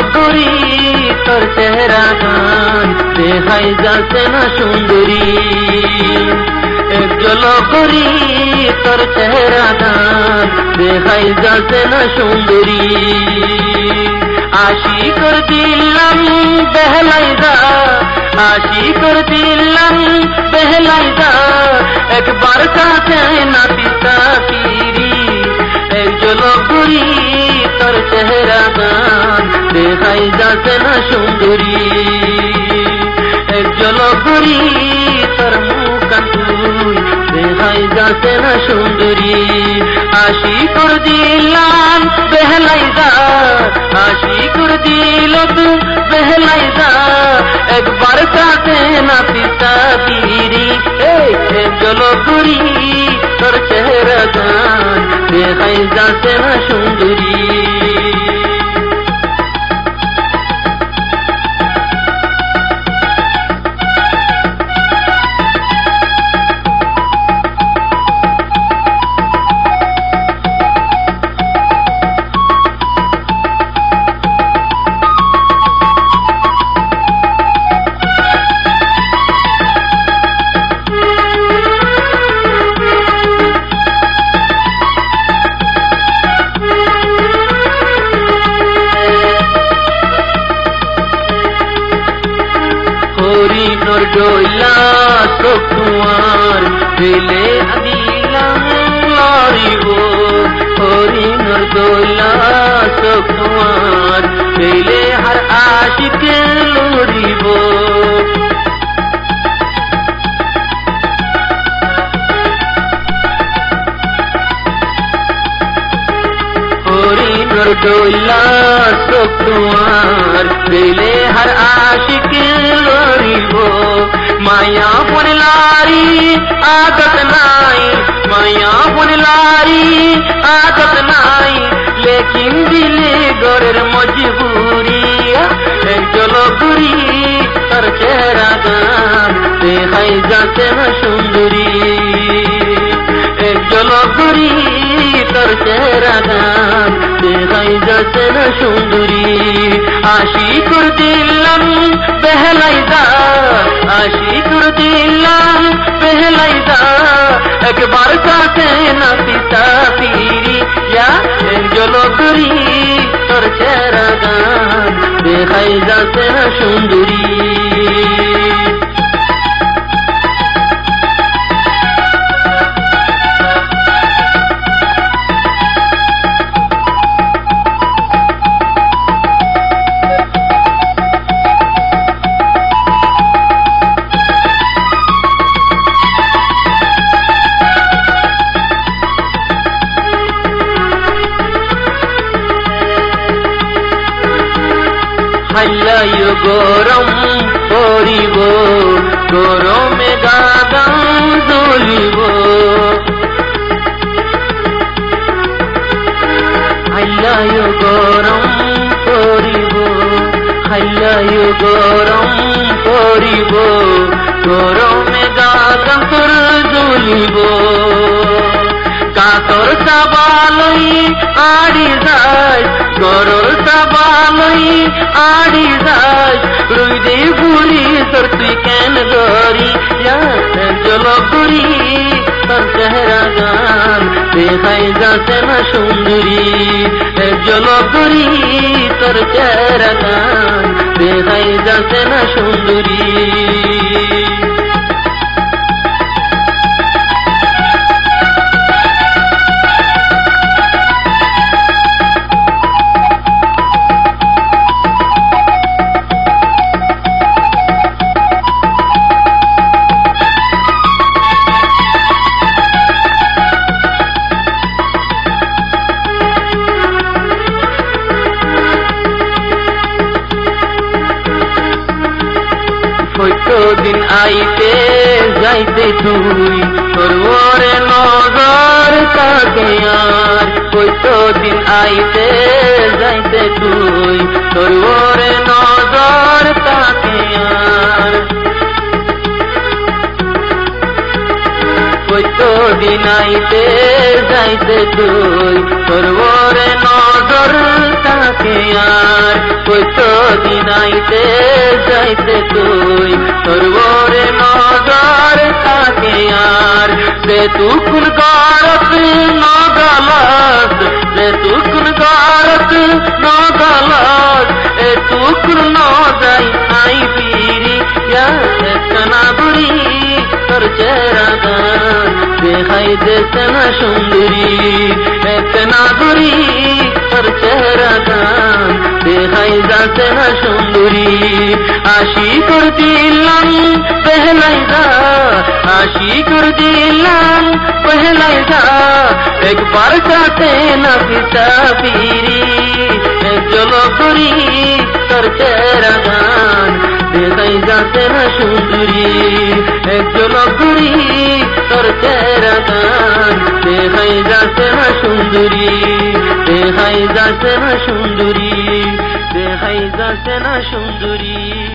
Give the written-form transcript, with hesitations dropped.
জলপুরি তোর চেহারা গান দেখাই যাচ্ছে না সুন্দরী এক জলপুরি তোর চেহারা গান দেখাই যাচ্ছে না সুন্দরী আশি কর দিলাম বেহলাইদা আশি কর দিলাম বেহলাইদা একবার কাছে নাতি তাতিরি এক জলপুরি তোর চেহারা গান দেখাই যাচ্ছে না সুন্দরী এক জলপুরি তোর মুখান তুই দেখাই যাচ্ছে না সুন্দরী আশি কর দিলাম বেহলাইদা আশি কর দিল তু বেহলাইদা একবার কাছে নাতি তাতিরি এক জলপুরি তোর চেহারা গান দেখাই যাচ্ছে না সুন্দরী হরিণর ডইলা চোখ তোমার দিলে দিলাম লড়িব হরিণর ডইলা চোখ তোমার দিলে হার আশিকে লড়িব হরিণর ডইলা চোখ তোমার দিলে হার আশিকে লড়িব মায়া বনলারি আদত নাই মায়া বনলারি আদত নাই লেকিন দিলে গরের মজবুরি এক জলপুরি তোর চেহারা গান দেখাই যাচ্ছে না সুন্দরী এক জলপুরি তোর চেহারা গান দেখাই যাচ্ছে না সুন্দরী আশি কর দিলাম বেহলাইদা আশি কর দিলাম বেহলাইদা একবার কাছে নাতি তাতিরি এক জলপুরি তোর চেহারা গান দেখাই যাচ্ছে না সুন্দরী হাইলাইও গরম করিব গরমে গাদাম জ্বলিব হাইলাইও গরম করিব হাইলাইও গরম করিব গরমে গাদাম তোর জ্বলিব কাতর সাবালই আড়ি যায় গরর সাবালই আড়ি যায় রুইদে ঘুরি তোর তুই কেন ধরি জলপুরি তোর চেহারা গান দেখাই যাচ্ছে না সুন্দরী জলপুরি তোর চেহারা গান দেখাই যাচ্ছে না সুন্দরী কতদিন আইতে যাইতে তুই তোর ওরে নজর থাকে আর কতদিন আইতে যাইতে তুই তোর ওরে নজর থাকে আর কতদিন আইতে যাইতে তুই তোর ওরে নজর থাকে আর যাইতে যাইতে তুই তোর ওরে নজর থাকে আর সে তুকুন গারত নগালাস সে তুকুন গারত নগালাস এ তুকুন ন যাই আই পিরি একনা বুড়ি তোর চেহারা গান দেখাই দেছে না সুন্দরী একনা বুড়ি তোর চেহারা গান দেখাই যাচ্ছে না সুন্দরী আশি করে দিলাম পহলাই যা আশি করে দিলাম পহলাই যা একবার চাতে না পিতা পিরি চলো করি তোর চেহারা গান দেখাই যাচ্ছে না সুন্দরী চলো করি তোর চেহারা গান দেখাই যাচ্ছে না সুন্দরী দেখাই যাচ্ছে না সুন্দরী দেখাই যাচ্ছে না সুন্দরী।